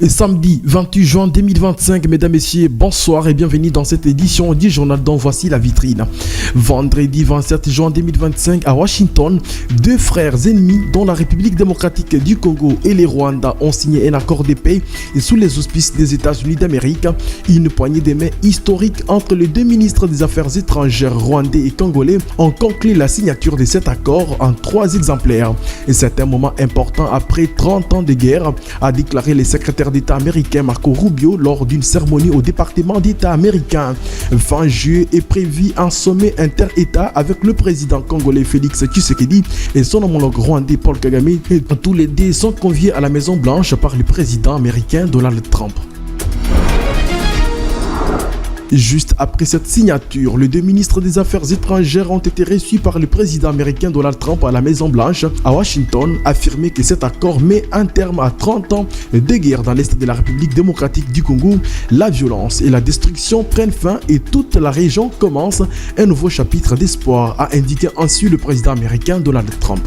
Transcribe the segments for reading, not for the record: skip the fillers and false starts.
Samedi 28 juin 2025, mesdames, messieurs, bonsoir et bienvenue dans cette édition du journal dont voici la vitrine. Vendredi 27 juin 2025 à Washington, deux frères ennemis dont la République démocratique du Congo et les Rwanda ont signé un accord de paix sous les auspices des États-Unis d'Amérique. Une poignée de main historique entre les deux ministres des Affaires étrangères rwandais et congolais ont conclu la signature de cet accord en 3 exemplaires. Et c'est un moment important après 30 ans de guerre, a déclaré le secrétaire d'État américain Marco Rubio lors d'une cérémonie au département d'État américain. Fin juillet est prévu un sommet inter-État avec le président congolais Félix Tshisekedi et son homologue rwandais Paul Kagame. Tous les deux sont conviés à la Maison Blanche par le président américain Donald Trump. Juste après cette signature, les deux ministres des Affaires étrangères ont été reçus par le président américain Donald Trump à la Maison-Blanche à Washington, affirmé que cet accord met un terme à 30 ans de guerre dans l'Est de la République démocratique du Congo. La violence et la destruction prennent fin et toute la région commence un nouveau chapitre d'espoir, a indiqué ainsi le président américain Donald Trump.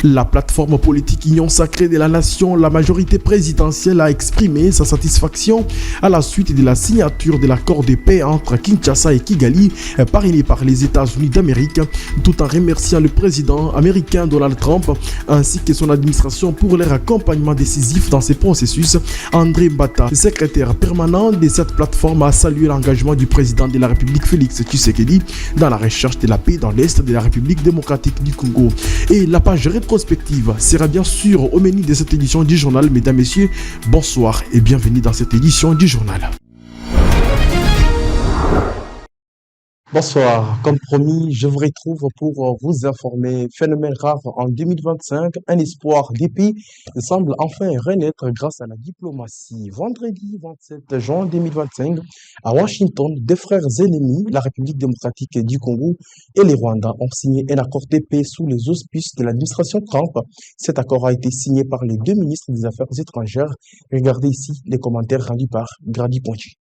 La plateforme politique Union sacrée de la nation, la majorité présidentielle a exprimé sa satisfaction à la suite de la signature de l'accord de paix entre Kinshasa et Kigali, parrainé par les États-Unis d'Amérique, tout en remerciant le président américain Donald Trump ainsi que son administration pour leur accompagnement décisif dans ces processus. André Bata, secrétaire permanent de cette plateforme, a salué l'engagement du président de la République Félix Tshisekedi dans la recherche de la paix dans l'Est de la République démocratique du Congo. Et la page rétrospective sera bien sûr au menu de cette édition du journal. Mesdames, messieurs, bonsoir et bienvenue dans cette édition du journal. Bonsoir, comme promis, je vous retrouve pour vous informer. Phénomène rare en 2025, un espoir des pays semble enfin renaître grâce à la diplomatie. Vendredi 27 juin 2025, à Washington, deux frères ennemis, la République démocratique du Congo et les Rwandais, ont signé un accord de paix sous les auspices de l'administration Trump. Cet accord a été signé par les deux ministres des Affaires étrangères. Regardez ici les commentaires rendus par Grady Ponty.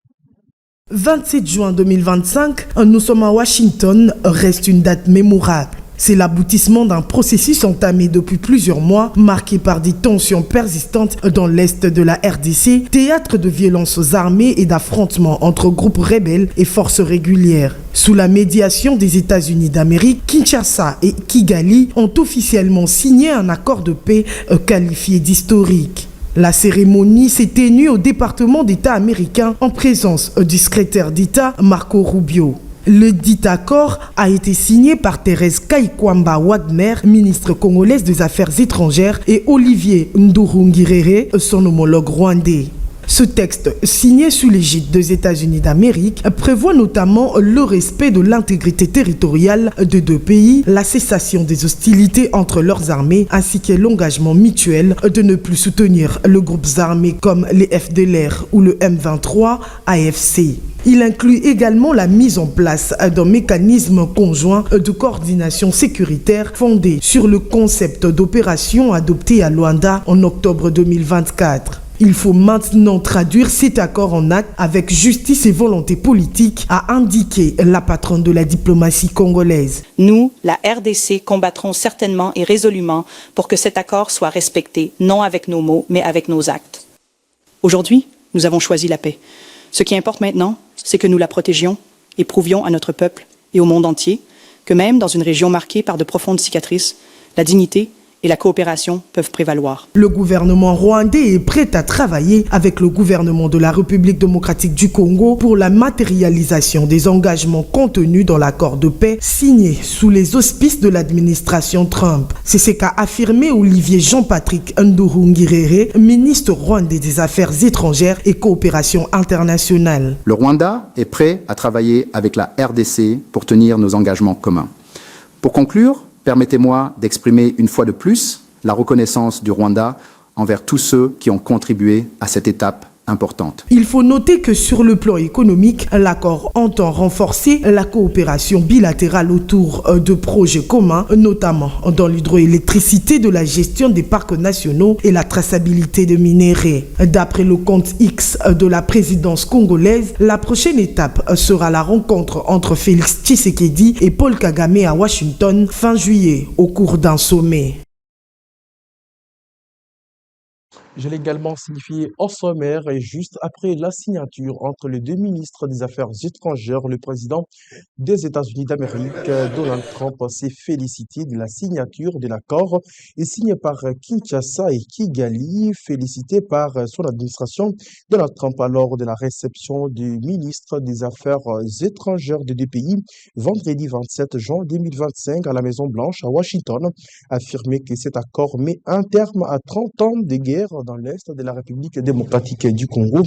27 juin 2025, nous sommes à Washington, reste une date mémorable. C'est l'aboutissement d'un processus entamé depuis plusieurs mois, marqué par des tensions persistantes dans l'est de la RDC, théâtre de violences armées et d'affrontements entre groupes rebelles et forces régulières. Sous la médiation des États-Unis d'Amérique, Kinshasa et Kigali ont officiellement signé un accord de paix qualifié d'historique. La cérémonie s'est tenue au département d'État américain en présence du secrétaire d'État Marco Rubio. Le dit accord a été signé par Thérèse Kaikwamba Wagner, ministre congolaise des Affaires étrangères, et Olivier Nduhungirehe, son homologue rwandais. Ce texte, signé sous l'égide des États-Unis d'Amérique, prévoit notamment le respect de l'intégrité territoriale de deux pays, la cessation des hostilités entre leurs armées, ainsi que l'engagement mutuel de ne plus soutenir les groupes armés comme les FDLR ou le M23 AFC. Il inclut également la mise en place d'un mécanisme conjoint de coordination sécuritaire fondé sur le concept d'opération adopté à Luanda en octobre 2024. Il faut maintenant traduire cet accord en actes avec justice et volonté politique, a indiqué la patronne de la diplomatie congolaise. Nous, la RDC, combattrons certainement et résolument pour que cet accord soit respecté, non avec nos mots, mais avec nos actes. Aujourd'hui, nous avons choisi la paix. Ce qui importe maintenant, c'est que nous la protégions et prouvions à notre peuple et au monde entier que même dans une région marquée par de profondes cicatrices, la dignité et la coopération peuvent prévaloir. Le gouvernement rwandais est prêt à travailler avec le gouvernement de la République démocratique du Congo pour la matérialisation des engagements contenus dans l'accord de paix signé sous les auspices de l'administration Trump. C'est ce qu'a affirmé Olivier Jean-Patrick Nduhungirehe, ministre rwandais des Affaires étrangères et coopération internationale. Le Rwanda est prêt à travailler avec la RDC pour tenir nos engagements communs. Pour conclure, permettez-moi d'exprimer une fois de plus la reconnaissance du Rwanda envers tous ceux qui ont contribué à cette étape importante. Il faut noter que sur le plan économique, l'accord entend renforcer la coopération bilatérale autour de projets communs, notamment dans l'hydroélectricité, de la gestion des parcs nationaux et la traçabilité de minéraux. D'après le compte X de la présidence congolaise, la prochaine étape sera la rencontre entre Félix Tshisekedi et Paul Kagame à Washington fin juillet au cours d'un sommet. Je l'ai également signifié au sommaire et juste après la signature entre les deux ministres des Affaires étrangères, le président des États-Unis d'Amérique, Donald Trump, s'est félicité de la signature de l'accord et signé par Kinshasa et Kigali, félicité par son administration. Donald Trump, lors de la réception du ministre des Affaires étrangères des deux pays, vendredi 27 juin 2025 à la Maison-Blanche à Washington, a affirmé que cet accord met un terme à 30 ans de guerre dans l'Est de la République démocratique du Congo.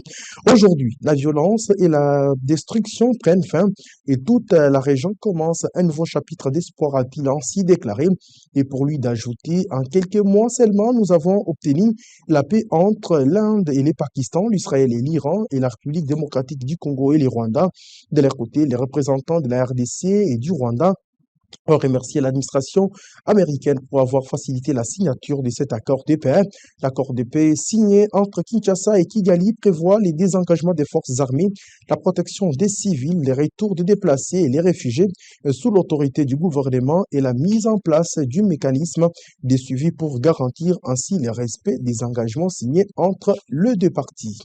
Aujourd'hui, la violence et la destruction prennent fin et toute la région commence un nouveau chapitre d'espoir, a-t-il ainsi déclaré. Et pour lui d'ajouter, en quelques mois seulement, nous avons obtenu la paix entre l'Inde et le Pakistan, l'Israël et l'Iran et la République démocratique du Congo et le Rwanda. De leur côté, les représentants de la RDC et du Rwanda ont remercié l'administration américaine pour avoir facilité la signature de cet accord de paix. L'accord de paix signé entre Kinshasa et Kigali prévoit les désengagements des forces armées, la protection des civils, les retours des déplacés et les réfugiés sous l'autorité du gouvernement et la mise en place du mécanisme de suivi pour garantir ainsi le respect des engagements signés entre les deux parties.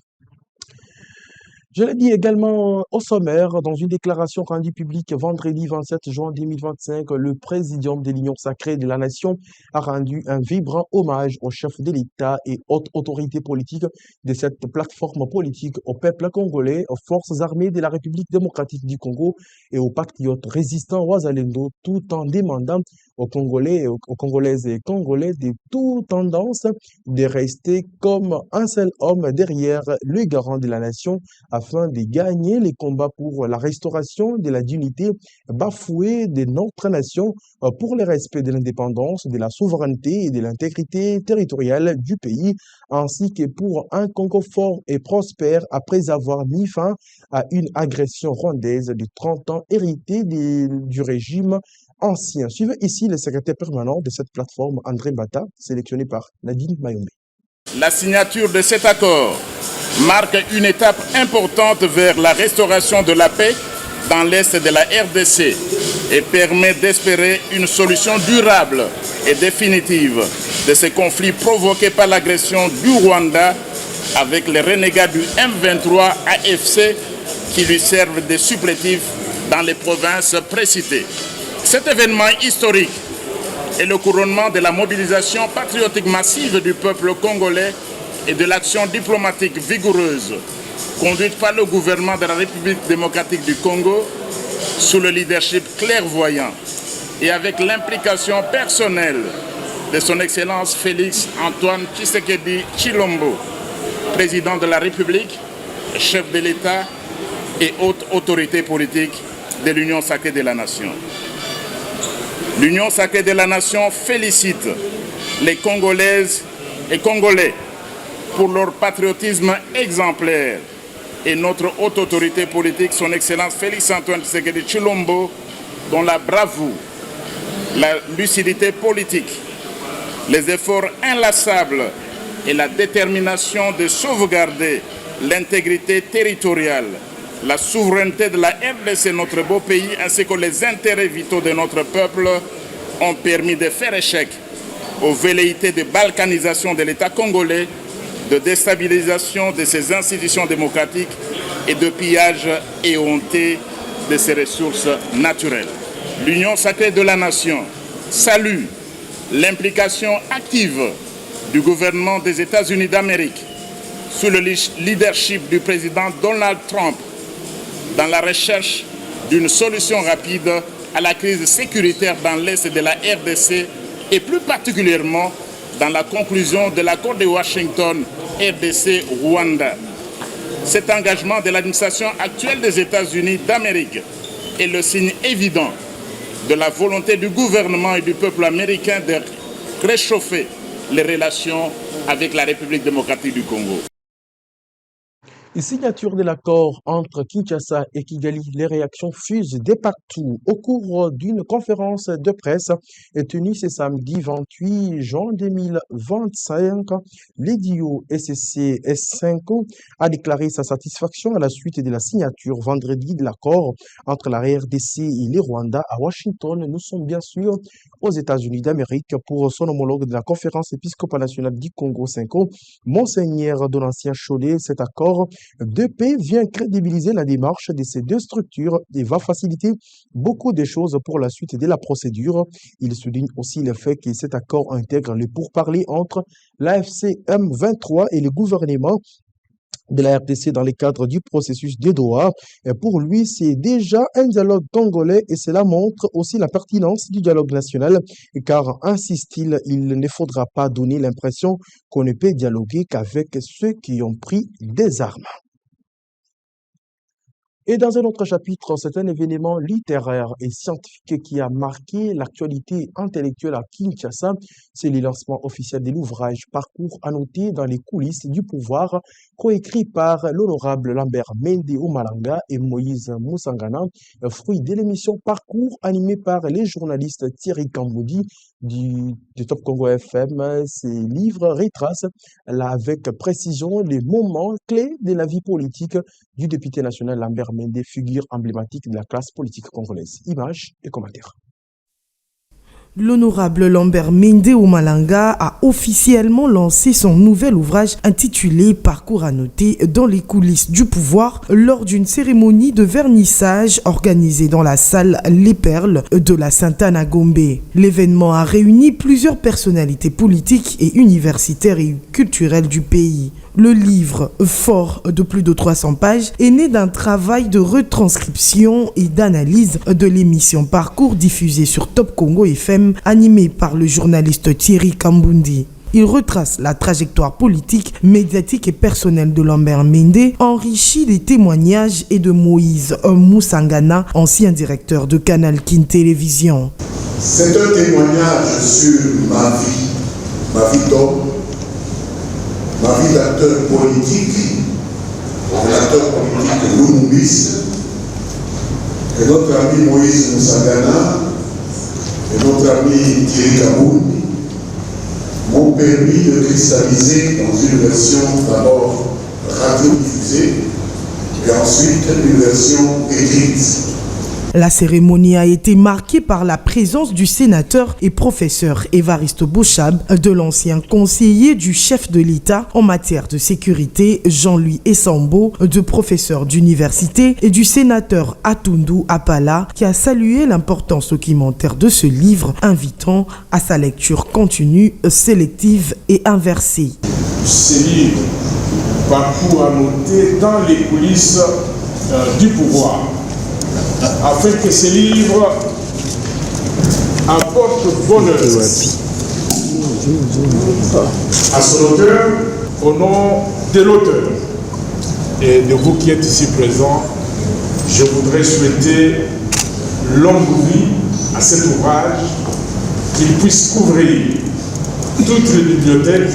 Je l'ai dit également au sommaire, dans une déclaration rendue publique vendredi 27 juin 2025, le présidium de l'Union sacrée de la nation a rendu un vibrant hommage au chef de l'État et haute autorité politique de cette plateforme politique, au peuple congolais, aux forces armées de la République démocratique du Congo et aux patriotes résistants Wazalendo, tout en demandant aux Congolais, aux Congolaises et Congolais de toute tendance de rester comme un seul homme derrière le garant de la nation afin de gagner les combats pour la restauration de la dignité bafouée de notre nation, pour le respect de l'indépendance, de la souveraineté et de l'intégrité territoriale du pays, ainsi que pour un Congo fort et prospère après avoir mis fin à une agression rwandaise de 30 ans héritée du régime ancien. Suivez ici le secrétaire permanent de cette plateforme, André Bata, sélectionné par Nadine Mayombe. La signature de cet accord marque une étape importante vers la restauration de la paix dans l'Est de la RDC et permet d'espérer une solution durable et définitive de ces conflits provoqués par l'agression du Rwanda avec les renégats du M23 AFC qui lui servent de supplétifs dans les provinces précitées. Cet événement historique est le couronnement de la mobilisation patriotique massive du peuple congolais et de l'action diplomatique vigoureuse conduite par le gouvernement de la République démocratique du Congo sous le leadership clairvoyant et avec l'implication personnelle de son Excellence Félix Antoine Tshisekedi Tshilombo, président de la République, chef de l'État et haute autorité politique de l'Union sacrée de la Nation. L'Union sacrée de la Nation félicite les Congolaises et Congolais pour leur patriotisme exemplaire et notre haute autorité politique, son Excellence Félix Antoine Tshisekedi Tshilombo, dont la bravoure, la lucidité politique, les efforts inlassables et la détermination de sauvegarder l'intégrité territoriale, la souveraineté de la RDC, notre beau pays, ainsi que les intérêts vitaux de notre peuple ont permis de faire échec aux velléités de balkanisation de l'État congolais, de déstabilisation de ses institutions démocratiques et de pillage éhonté de ses ressources naturelles. L'Union sacrée de la Nation salue l'implication active du gouvernement des États-Unis d'Amérique sous le leadership du président Donald Trump dans la recherche d'une solution rapide à la crise sécuritaire dans l'Est de la RDC et plus particulièrement dans la conclusion de l'accord de Washington RDC-Rwanda. Cet engagement de l'administration actuelle des États-Unis d'Amérique est le signe évident de la volonté du gouvernement et du peuple américain de réchauffer les relations avec la République démocratique du Congo. Signature de l'accord entre Kinshasa et Kigali, les réactions fusent de partout. Au cours d'une conférence de presse tenue ce samedi 28 juin 2025, l'EDIO SSC S5 a déclaré sa satisfaction à la suite de la signature vendredi de l'accord entre la RDC et le Rwanda à Washington. Nous sommes bien sûr aux États-Unis d'Amérique pour son homologue de la Conférence épiscopale nationale du Congo 5 Monseigneur Donatien Cholet. Cet accord de paix vient crédibiliser la démarche de ces deux structures et va faciliter beaucoup de choses pour la suite de la procédure. Il souligne aussi le fait que cet accord intègre les pourparlers entre l'AFC M23 et le gouvernement de la RDC dans le cadre du processus de Doha. Et pour lui, c'est déjà un dialogue congolais et cela montre aussi la pertinence du dialogue national, car, insiste-t-il, il ne faudra pas donner l'impression qu'on ne peut dialoguer qu'avec ceux qui ont pris des armes. Et dans un autre chapitre, c'est un événement littéraire et scientifique qui a marqué l'actualité intellectuelle à Kinshasa. C'est le lancement officiel de l'ouvrage Parcours annoté dans les coulisses du pouvoir, coécrit par l'honorable Lambert Mende Omalanga et Moïse Moussangana, fruit de l'émission Parcours animée par les journalistes Thierry Kamboudi du Top Congo FM. Ces livres retracent avec précision les moments clés de la vie politique du député national Lambert Mende, figure emblématique de la classe politique congolaise. Images et commentaires. L'honorable Lambert Mende Omalanga a officiellement lancé son nouvel ouvrage intitulé Parcours annoté dans les coulisses du pouvoir lors d'une cérémonie de vernissage organisée dans la salle Les Perles de la Sainte-Anne Gombe. L'événement a réuni plusieurs personnalités politiques et universitaires et culturelles du pays. Le livre, fort de plus de 300 pages, est né d'un travail de retranscription et d'analyse de l'émission Parcours diffusée sur Top Congo FM, animée par le journaliste Thierry Kamboudi. Il retrace la trajectoire politique, médiatique et personnelle de Lambert Mende, enrichi des témoignages et de Moïse Moussangana, ancien directeur de Canal Kin Télévision. C'est un témoignage sur ma vie d'homme, ma vie d'acteur politique, lumumbiste, et notre ami Moïse Moussangana et notre ami Thierry Kamboudi m'ont permis de cristalliser dans une version d'abord radio-diffusée et ensuite une version écrite. La cérémonie a été marquée par la présence du sénateur et professeur Évariste Bochab, de l'ancien conseiller du chef de l'État en matière de sécurité Jean-Louis Essambo, de professeur d'université et du sénateur Atundu Apala, qui a salué l'importance documentaire de ce livre, invitant à sa lecture continue, sélective et inversée. Ce livre, Parcours annoté dans les coulisses du pouvoir, afin que ces livres apportent bonheur à son auteur, au nom de l'auteur et de vous qui êtes ici présents. Je voudrais souhaiter longue vie à cet ouvrage, qu'il puisse couvrir toutes les bibliothèques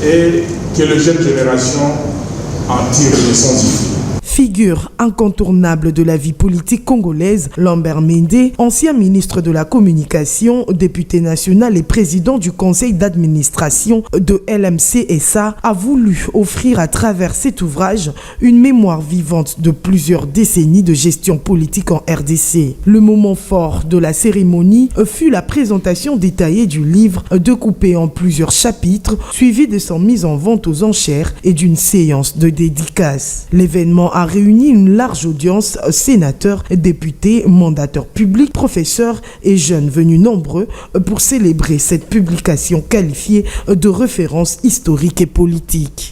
et que les jeunes générations en tirent les leçons. Figure incontournable de la vie politique congolaise, Lambert Mende, ancien ministre de la Communication, député national et président du conseil d'administration de LMC-SA, a voulu offrir à travers cet ouvrage une mémoire vivante de plusieurs décennies de gestion politique en RDC. Le moment fort de la cérémonie fut la présentation détaillée du livre, découpé en plusieurs chapitres, suivi de son mise en vente aux enchères et d'une séance de dédicace. L'événement a réuni une large audience, sénateurs, députés, mandateurs publics, professeurs et jeunes venus nombreux pour célébrer cette publication qualifiée de référence historique et politique.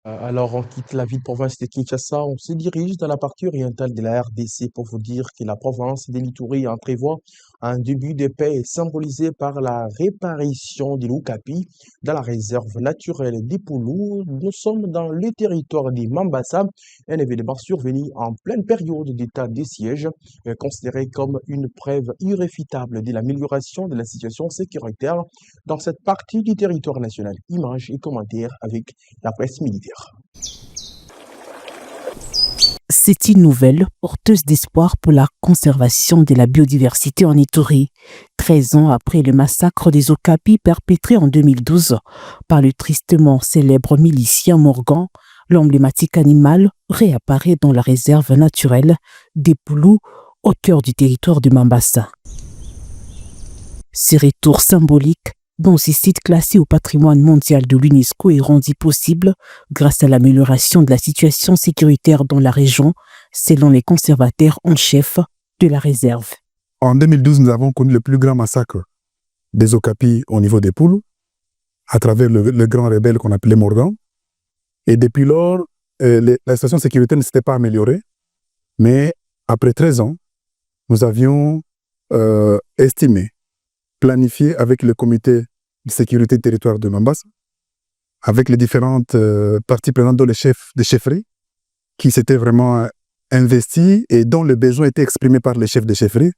Alors, on quitte la ville-province de Kinshasa, on se dirige dans la partie orientale de la RDC pour vous dire que la province de l'Ituri entrevoit un début de paix symbolisé par la réparation de l'Ukapi dans la réserve naturelle d'Ipulu. Nous sommes dans le territoire de Mambasa, un événement survenu en pleine période d'état de siège, considéré comme une preuve irréfutable de l'amélioration de la situation sécuritaire dans cette partie du territoire national. Images et commentaires avec la presse militaire. C'est une nouvelle porteuse d'espoir pour la conservation de la biodiversité en Ituri. 13 ans après le massacre des Okapis perpétré en 2012 par le tristement célèbre milicien Morgan, l'emblématique animal réapparaît dans la réserve naturelle d'Ipulu au cœur du territoire de Mambasa. Ces retours symboliques dans ces sites classés au patrimoine mondial de l'UNESCO est rendu possible grâce à l'amélioration de la situation sécuritaire dans la région, selon les conservateurs en chef de la réserve. En 2012, nous avons connu le plus grand massacre des Okapis au niveau des Poulous, à travers le grand rebelle qu'on appelait Morgan. Et depuis lors, la situation sécuritaire ne s'était pas améliorée, mais après 13 ans, nous avions estimé, planifié avec le comité de sécurité du territoire de Mambasa, avec les différentes parties prenantes, dont les chefs de chefferie, qui s'étaient vraiment investis et dont le besoin était exprimé par les chefs de chefferie,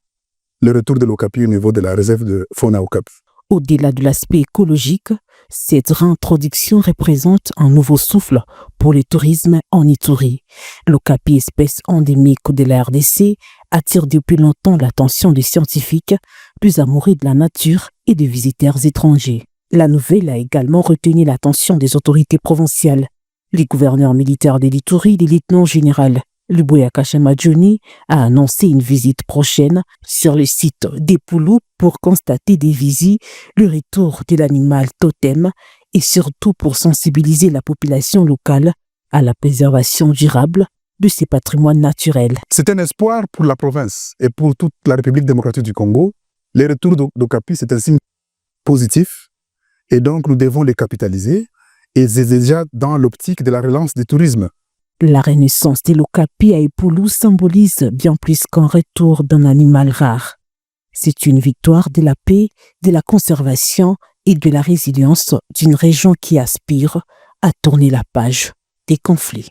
le retour de l'Okapi au niveau de la réserve de fauna Okapi. Au-delà de l'aspect écologique, cette réintroduction représente un nouveau souffle pour le tourisme en Ituri. L'Okapi, espèce endémique de la RDC, attire depuis longtemps l'attention des scientifiques, plus amoureux de la nature et des visiteurs étrangers. La nouvelle a également retenu l'attention des autorités provinciales. Les gouverneurs militaires de l'Ituri, le lieutenant général Luboya Kashama Johnny a annoncé une visite prochaine sur le site des Poulous pour constater des visites, le retour de l'animal totem et surtout pour sensibiliser la population locale à la préservation durable de ces patrimoines naturels. C'est un espoir pour la province et pour toute la République démocratique du Congo. Les retours d'Okapi, c'est un signe positif et donc nous devons les capitaliser et c'est déjà dans l'optique de la relance du tourisme. La renaissance de l'Okapi à Epulu symbolise bien plus qu'un retour d'un animal rare. C'est une victoire de la paix, de la conservation et de la résilience d'une région qui aspire à tourner la page des conflits.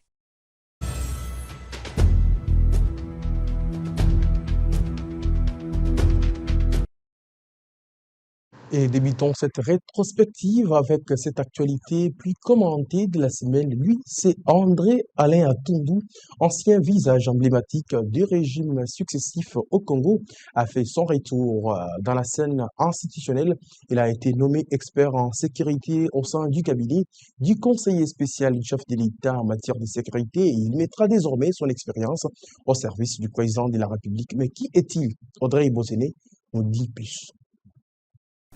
Et débutons cette rétrospective avec cette actualité puis commentée de la semaine. Lui, c'est André Alain Atundu, ancien visage emblématique des régimes successifs au Congo, a fait son retour dans la scène institutionnelle. Il a été nommé expert en sécurité au sein du cabinet du conseiller spécial du chef de l'État en matière de sécurité et il mettra désormais son expérience au service du président de la République. Mais qui est-il? Audrey Bozené nous dit plus.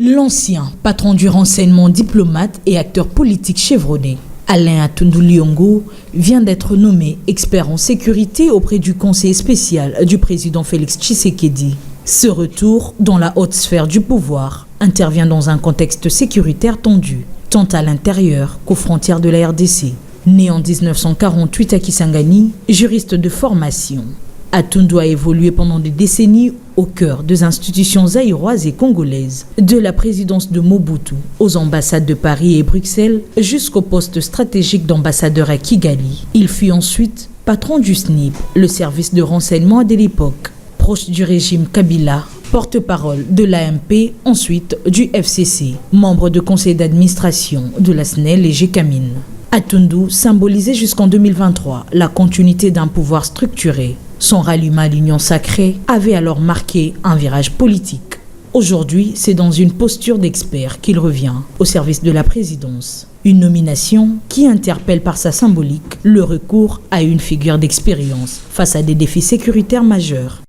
L'ancien patron du renseignement, diplomate et acteur politique chevronné, Alain Atundu Liongo, vient d'être nommé expert en sécurité auprès du conseiller spécial du président Félix Tshisekedi. Ce retour dans la haute sphère du pouvoir intervient dans un contexte sécuritaire tendu, tant à l'intérieur qu'aux frontières de la RDC. Né en 1948 à Kisangani, juriste de formation, Atundu a évolué pendant des décennies au cœur des institutions zaïroises et congolaises, de la présidence de Mobutu aux ambassades de Paris et Bruxelles jusqu'au poste stratégique d'ambassadeur à Kigali. Il fut ensuite patron du SNIP, le service de renseignement de l'époque, proche du régime Kabila, porte-parole de l'AMP, ensuite du FCC, membre de conseil d'administration de la SNEL et GECAMINE. Atundu symbolisait jusqu'en 2023 la continuité d'un pouvoir structuré. Son ralliement à l'Union sacrée avait alors marqué un virage politique. Aujourd'hui, c'est dans une posture d'expert qu'il revient au service de la présidence. Une nomination qui interpelle par sa symbolique le recours à une figure d'expérience face à des défis sécuritaires majeurs.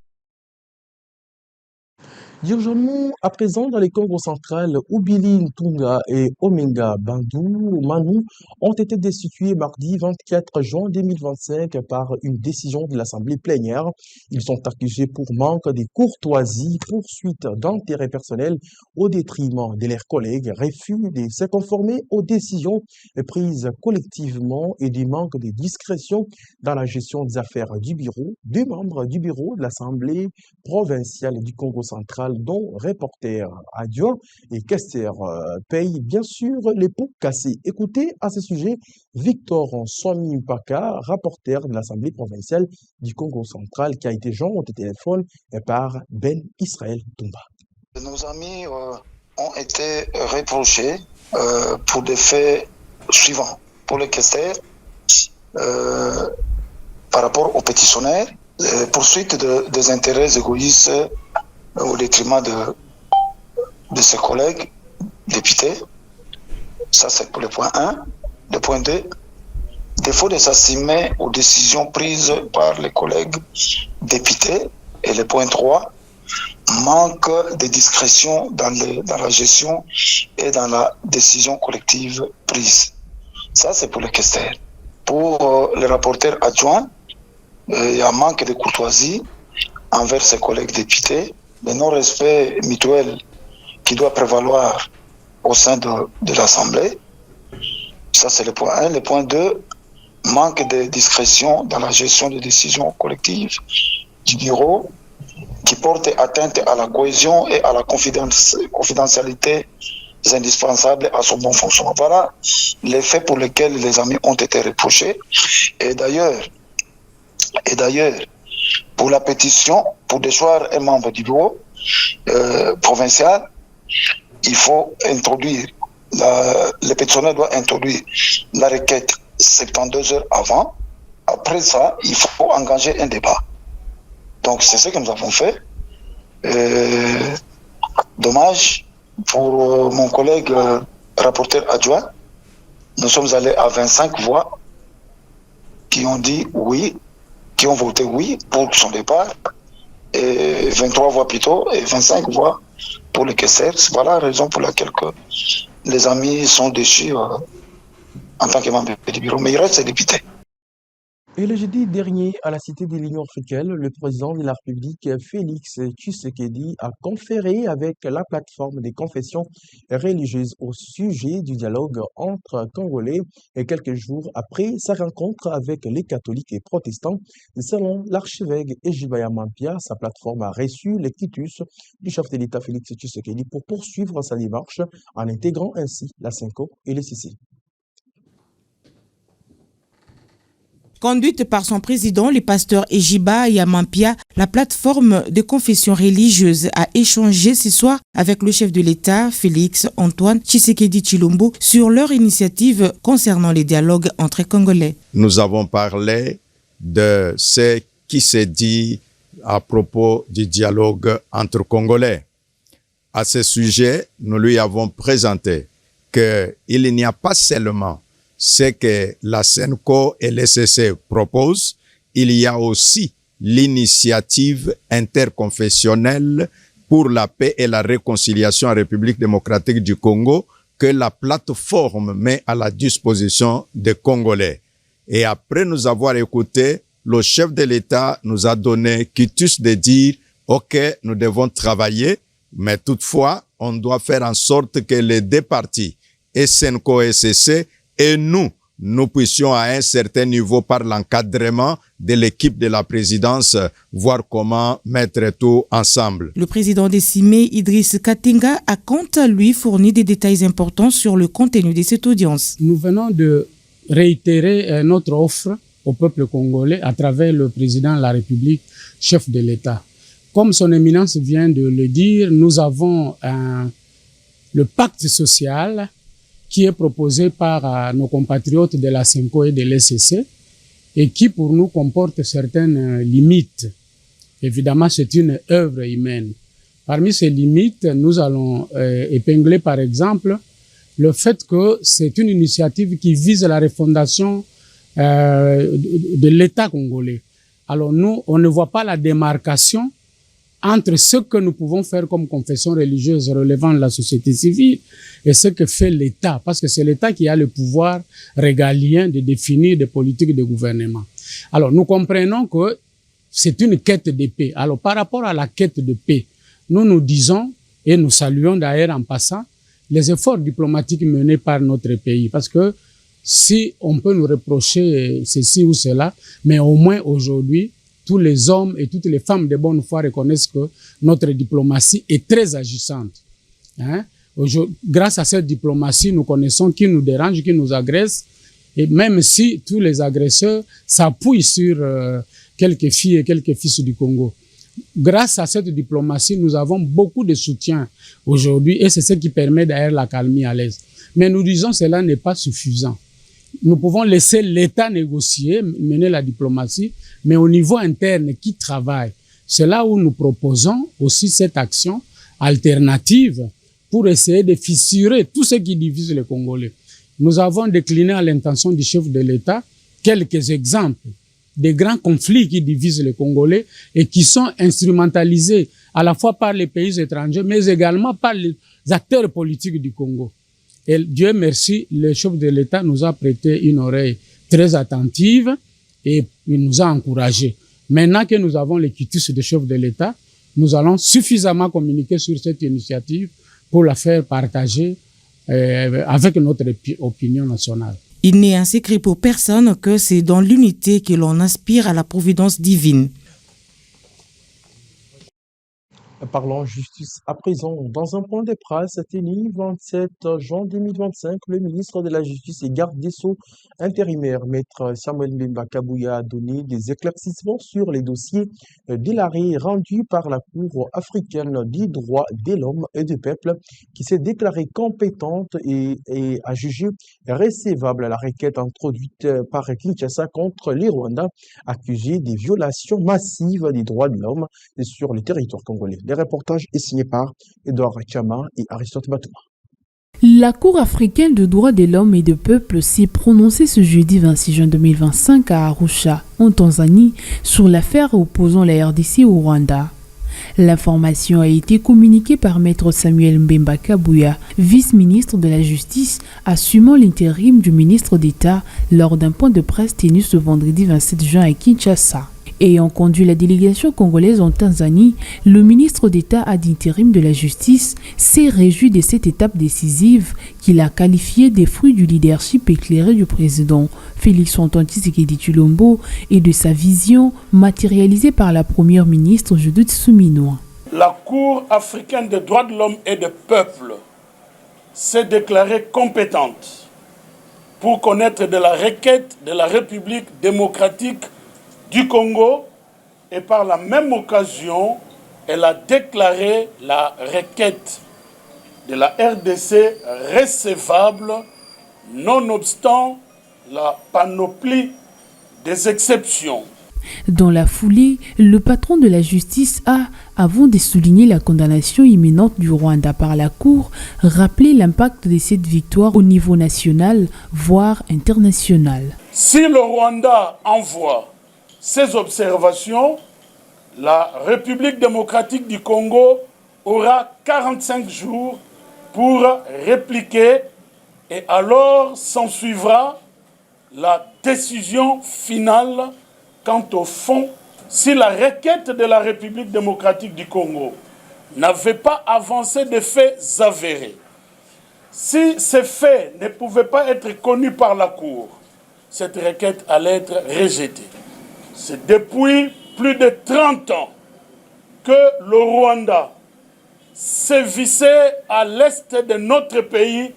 Dirigeons-nous à présent dans les Congo central où Billy Ntunga et Omenga Bandou Manu ont été destitués mardi 24 juin 2025 par une décision de l'Assemblée plénière. Ils sont accusés pour manque de courtoisie, poursuite d'intérêts personnels au détriment de leurs collègues, refus de se conformer aux décisions prises collectivement et des manques de discrétion dans la gestion des affaires du bureau. Deux membres du bureau de l'Assemblée provinciale du Congo central dont reporter adjoint et questeur paye bien sûr les pots cassés. Écoutez à ce sujet Victor Swami Mpaka, rapporteur de l'Assemblée provinciale du Congo central, qui a été joint au téléphone par Ben Israël Toumba. Nos amis ont été reprochés pour des faits suivants. Pour le questeur, par rapport aux pétitionnaires, poursuite des intérêts égoïstes au détriment de ses collègues députés. Ça, c'est pour le point 1. Le point 2, défaut de s'assumer aux décisions prises par les collègues députés Et le point 3, manque de discrétion dans la gestion et dans la décision collective prise. Ça, c'est pour le questeur. Pour le rapporteur adjoint, il y a un manque de courtoisie envers ses collègues députés, le non-respect mutuel qui doit prévaloir au sein de l'Assemblée. Ça, c'est le point 1. Le point 2, manque de discrétion dans la gestion des décisions collectives du bureau qui porte atteinte à la cohésion et à la confidentialité indispensables à son bon fonctionnement. Voilà les faits pour lesquels les amis ont été reprochés. Et d'ailleurs, pour la pétition, pour déchoir un membre du bureau provincial, il faut introduire, le pétitionnaire doit introduire la requête 72 heures avant. Après ça, il faut engager un débat. Donc c'est ce que nous avons fait. Dommage pour mon collègue rapporteur adjoint. Nous sommes allés à 25 voix qui ont dit oui, qui ont voté oui pour son départ, et 23 voix plutôt, et 25 voix pour le questeur. Voilà la raison pour laquelle les amis sont déçus en tant que membre du bureau, mais il reste député. Et le jeudi dernier, à la Cité de l'Union africaine, le président de la République, Félix Tshisekedi, a conféré avec la plateforme des confessions religieuses au sujet du dialogue entre Congolais et quelques jours après sa rencontre avec les catholiques et protestants. Selon l'archevêque Ejibaya Mampia, sa plateforme a reçu les quitus du chef de l'État Félix Tshisekedi pour poursuivre sa démarche en intégrant ainsi la CENCO et le CICI. Conduite par son président, le pasteur Ejibaya Mampia, la plateforme de confession religieuse a échangé ce soir avec le chef de l'État, Félix Antoine Tshisekedi Tshilombo, sur leur initiative concernant les dialogues entre Congolais. Nous avons parlé de ce qui s'est dit à propos du dialogue entre Congolais. À ce sujet, nous lui avons présenté qu'il n'y a pas seulement ce que la CENCO et l'ECC proposent, il y a aussi l'initiative interconfessionnelle pour la paix et la réconciliation en République démocratique du Congo que la plateforme met à la disposition des Congolais. Et après nous avoir écouté, le chef de l'État nous a donné quitus de dire « Ok, nous devons travailler, mais toutefois, on doit faire en sorte que les deux parties, CENCO et ECC, et nous puissions à un certain niveau, par l'encadrement de l'équipe de la présidence, voir comment mettre tout ensemble. Le président des CIME, Idriss Katinga, a quant à lui fourni des détails importants sur le contenu de cette audience. Nous venons de réitérer notre offre au peuple congolais à travers le président de la République, chef de l'État. Comme son éminence vient de le dire, nous avons le pacte social qui est proposé par nos compatriotes de la CENCO et de l'ECC et qui pour nous comporte certaines limites. Évidemment, c'est une œuvre humaine. Parmi ces limites, nous allons épingler par exemple le fait que c'est une initiative qui vise la refondation de l'État congolais. Alors nous, on ne voit pas la démarcation entre ce que nous pouvons faire comme confession religieuse relevant de la société civile et ce que fait l'État, parce que c'est l'État qui a le pouvoir régalien de définir des politiques de gouvernement. Alors, nous comprenons que c'est une quête de paix. Alors, par rapport à la quête de paix, nous disons, et nous saluons d'ailleurs en passant, les efforts diplomatiques menés par notre pays, parce que si on peut nous reprocher ceci ou cela, mais au moins aujourd'hui, tous les hommes et toutes les femmes de bonne foi reconnaissent que notre diplomatie est très agissante. Grâce à cette diplomatie, nous connaissons qui nous dérange, qui nous agresse, et même si tous les agresseurs s'appuient sur quelques filles et quelques fils du Congo. Grâce à cette diplomatie, nous avons beaucoup de soutien aujourd'hui et c'est ce qui permet d'ailleurs la calmie à l'aise. Mais nous disons que cela n'est pas suffisant. Nous pouvons laisser l'État négocier, mener la diplomatie, mais au niveau interne, qui travaille? C'est là où nous proposons aussi cette action alternative pour essayer de fissurer tout ce qui divise les Congolais. Nous avons décliné à l'intention du chef de l'État quelques exemples des grands conflits qui divisent les Congolais et qui sont instrumentalisés à la fois par les pays étrangers, mais également par les acteurs politiques du Congo. Et Dieu merci, le chef de l'État nous a prêté une oreille très attentive et il nous a encouragés. Maintenant que nous avons le quitus de chef de l'État, nous allons suffisamment communiquer sur cette initiative pour la faire partager avec notre opinion nationale. Il n'est un secret pour personne que c'est dans l'unité que l'on aspire à la providence divine. Parlons justice à présent. Dans un point de presse tenu 27 juin 2025, le ministre de la Justice et garde des Sceaux intérimaire, Maître Samuel Mbemba Kabouya, a donné des éclaircissements sur les dossiers de l'arrêt rendu par la Cour africaine des droits de l'homme et du peuple, qui s'est déclarée compétente et a jugé recevable la requête introduite par Kinshasa contre les Rwandais, accusés des violations massives des droits de l'homme sur le territoire congolais. Les reportages est signé par Edouard Chama et Aristote Batouma. La Cour africaine de droits de l'homme et du peuple s'est prononcée ce jeudi 26 juin 2025 à Arusha, en Tanzanie, sur l'affaire opposant la RDC au Rwanda. L'information a été communiquée par Maître Samuel Mbemba Kabouya, vice-ministre de la Justice, assumant l'intérim du ministre d'État lors d'un point de presse tenu ce vendredi 27 juin à Kinshasa. Ayant conduit la délégation congolaise en Tanzanie, le ministre d'État ad intérim de la Justice s'est réjoui de cette étape décisive qu'il a qualifiée des fruits du leadership éclairé du président Félix-Antoine Tshisekedi Tshilombo et de sa vision matérialisée par la première ministre Judith Suminwa. La Cour africaine des droits de l'homme et du peuple s'est déclarée compétente pour connaître de la requête de la République démocratique du Congo et par la même occasion, elle a déclaré la requête de la RDC recevable, nonobstant la panoplie des exceptions. Dans la foulée, le patron de la justice a, avant de souligner la condamnation imminente du Rwanda par la Cour, rappelé l'impact de cette victoire au niveau national, voire international. Si le Rwanda envoie ces observations, la République démocratique du Congo aura 45 jours pour répliquer et alors s'ensuivra la décision finale quant au fond. Si la requête de la République démocratique du Congo n'avait pas avancé de faits avérés, si ces faits ne pouvaient pas être connus par la Cour, cette requête allait être rejetée. C'est depuis plus de 30 ans que le Rwanda sévissait à l'est de notre pays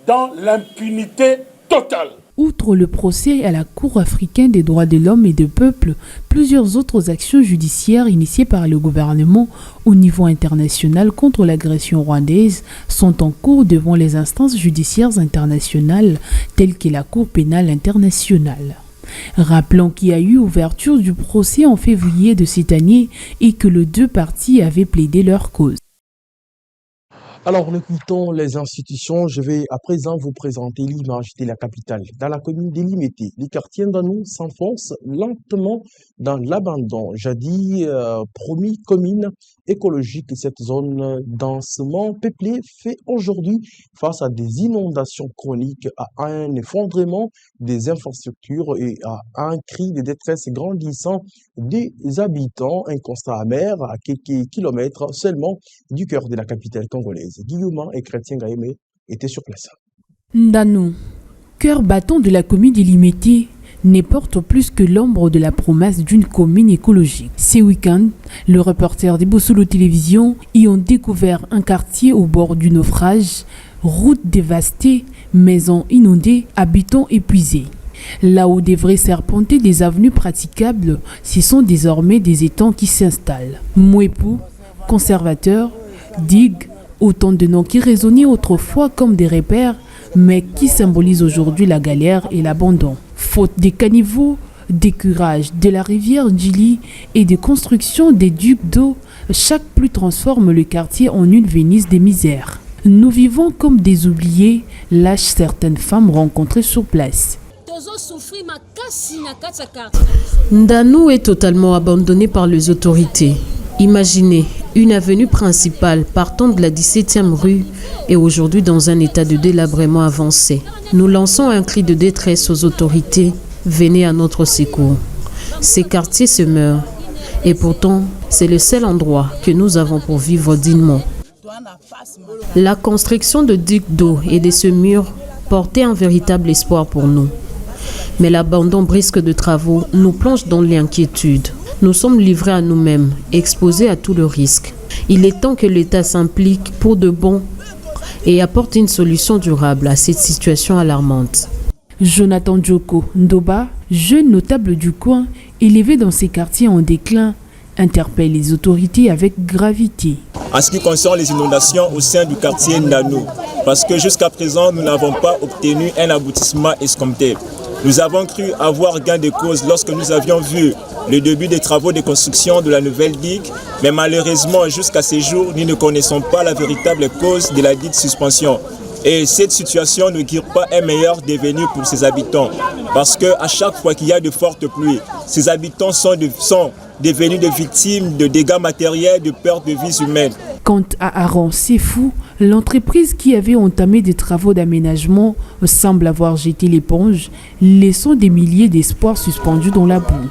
dans l'impunité totale. Outre le procès à la Cour africaine des droits de l'homme et du peuple, plusieurs autres actions judiciaires initiées par le gouvernement au niveau international contre l'agression rwandaise sont en cours devant les instances judiciaires internationales telles que la Cour pénale internationale. Rappelons qu'il y a eu ouverture du procès en février de cette année et que les deux parties avaient plaidé leur cause. Alors, nous quittons les institutions. Je vais à présent vous présenter l'image de la capitale. Dans la commune d'Elimété, les quartiers d'Anou s'enfoncent lentement dans l'abandon. Jadis promis commune écologique, cette zone densément peuplée fait aujourd'hui face à des inondations chroniques, à un effondrement des infrastructures et à un cri de détresse grandissant des habitants. Un constat amer à quelques kilomètres seulement du cœur de la capitale congolaise. Guillaume et Chrétien Gaëmé étaient sur place. Ndanou, cœur battant de la commune d'Elimété, ne porte plus que l'ombre de la promesse d'une commune écologique. Ce week-end, le reporter des Bossolo Télévision y ont découvert un quartier au bord du naufrage, routes dévastées, maisons inondées, habitants épuisés. Là où devraient serpenter des avenues praticables, ce sont désormais des étangs qui s'installent. Mouepou, conservateur, digue, autant de noms qui résonnaient autrefois comme des repères, mais qui symbolisent aujourd'hui la galère et l'abandon. Faute des caniveaux, des curages de la rivière Djili et des constructions des ducs d'eau, chaque pluie transforme le quartier en une Venise des misères. Nous vivons comme des oubliés, lâchent certaines femmes rencontrées sur place. Ndanou est totalement abandonné par les autorités. Imaginez, une avenue principale partant de la 17e rue est aujourd'hui dans un état de délabrement avancé. Nous lançons un cri de détresse aux autorités. Venez à notre secours. Ces quartiers se meurent. Et pourtant, c'est le seul endroit que nous avons pour vivre dignement. La construction de digues d'eau et de ce mur portait un véritable espoir pour nous. Mais l'abandon brusque de travaux nous plonge dans l'inquiétude. Nous sommes livrés à nous-mêmes, exposés à tout le risque. Il est temps que l'État s'implique pour de bon et apporte une solution durable à cette situation alarmante. Jonathan Djoko Ndoba, jeune notable du coin, élevé dans ces quartiers en déclin, interpelle les autorités avec gravité. En ce qui concerne les inondations au sein du quartier Ndanou, parce que jusqu'à présent, nous n'avons pas obtenu un aboutissement escompté. Nous avons cru avoir gain de cause lorsque nous avions vu le début des travaux de construction de la nouvelle digue, mais malheureusement, jusqu'à ce jour, nous ne connaissons pas la véritable cause de la dite suspension. Et cette situation ne guère pas un meilleur devenir pour ses habitants, parce qu'à chaque fois qu'il y a de fortes pluies, ces habitants sont devenus des victimes de dégâts matériels, de pertes de vies humaines. Quant à Aaron Sefou, l'entreprise qui avait entamé des travaux d'aménagement semble avoir jeté l'éponge, laissant des milliers d'espoirs suspendus dans la boue.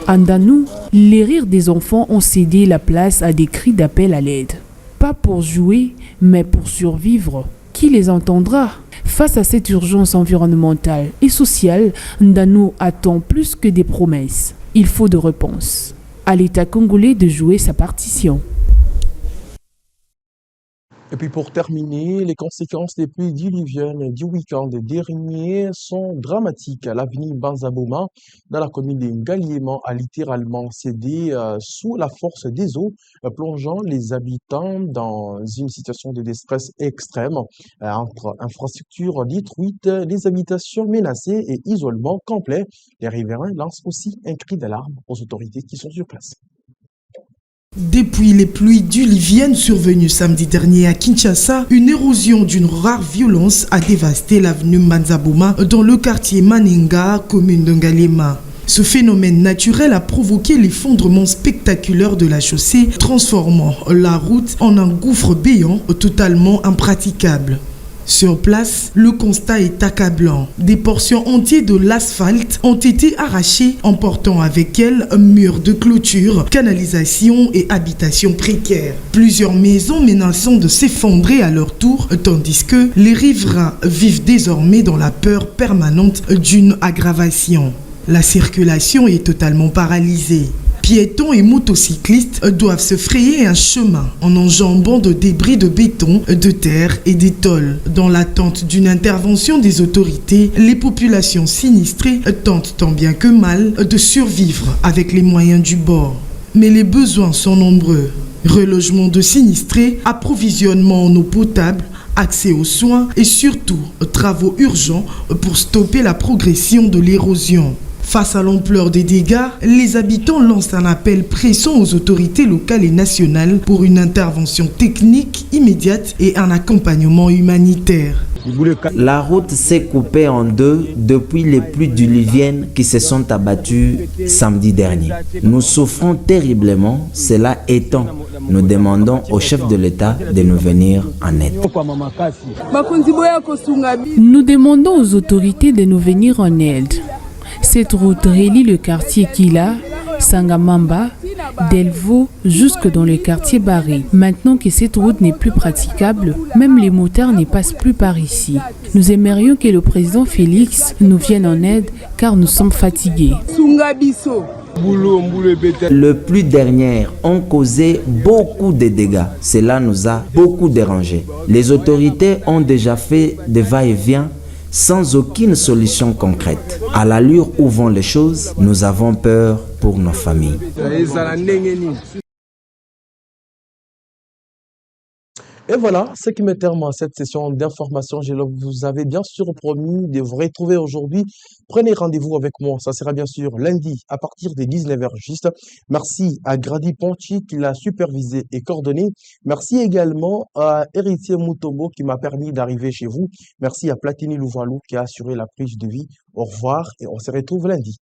À Ndanou, les rires des enfants ont cédé la place à des cris d'appel à l'aide. Pas pour jouer, mais pour survivre. Qui les entendra? Face à cette urgence environnementale et sociale, Ndanou attend plus que des promesses. Il faut de réponses. À l'État congolais de jouer sa partition. Et puis pour terminer, les conséquences des pluies diluviennes du week-end dernier sont dramatiques. L'avenue Banzaboma, dans la commune de Ngaliema, a littéralement cédé sous la force des eaux, plongeant les habitants dans une situation de détresse extrême. Entre infrastructures détruites, les habitations menacées et isolement complet, les riverains lancent aussi un cri d'alarme aux autorités qui sont sur place. Depuis les pluies diluviennes survenues samedi dernier à Kinshasa, une érosion d'une rare violence a dévasté l'avenue Banzaboma dans le quartier Maninga, commune de Ngaliema. Ce phénomène naturel a provoqué l'effondrement spectaculaire de la chaussée, transformant la route en un gouffre béant totalement impraticable. Sur place, le constat est accablant. Des portions entières de l'asphalte ont été arrachées, emportant avec elles un mur de clôture, canalisation et habitations précaires. Plusieurs maisons menaçant de s'effondrer à leur tour, tandis que les riverains vivent désormais dans la peur permanente d'une aggravation. La circulation est totalement paralysée. Piétons et motocyclistes doivent se frayer un chemin en enjambant de débris de béton, de terre et des tôles. Dans l'attente d'une intervention des autorités, les populations sinistrées tentent tant bien que mal de survivre avec les moyens du bord. Mais les besoins sont nombreux. Relogement de sinistrés, approvisionnement en eau potable, accès aux soins et surtout travaux urgents pour stopper la progression de l'érosion. Face à l'ampleur des dégâts, les habitants lancent un appel pressant aux autorités locales et nationales pour une intervention technique immédiate et un accompagnement humanitaire. La route s'est coupée en deux depuis les pluies diluviennes qui se sont abattues samedi dernier. Nous souffrons terriblement, cela étant, nous demandons au chef de l'État de nous venir en aide. Nous demandons aux autorités de nous venir en aide. Cette route relie le quartier Kila, Sangamamba, Delvaux jusque dans le quartier Barré. Maintenant que cette route n'est plus praticable, même les motards ne passent plus par ici. Nous aimerions que le président Félix nous vienne en aide car nous sommes fatigués. Les pluies dernières ont causé beaucoup de dégâts. Cela nous a beaucoup dérangés. Les autorités ont déjà fait des va-et-vient sans aucune solution concrète. À l'allure où vont les choses, nous avons peur pour nos familles. Et voilà, ce qui met terme à cette session d'information. Je vous avais bien sûr promis de vous retrouver aujourd'hui. Prenez rendez-vous avec moi. Ça sera bien sûr lundi à partir des 19h juste. Merci à Grady Ponchi qui l'a supervisé et coordonné. Merci également à Héritier Mutombo qui m'a permis d'arriver chez vous. Merci à Platini Louvalou qui a assuré la prise de vie. Au revoir et on se retrouve lundi.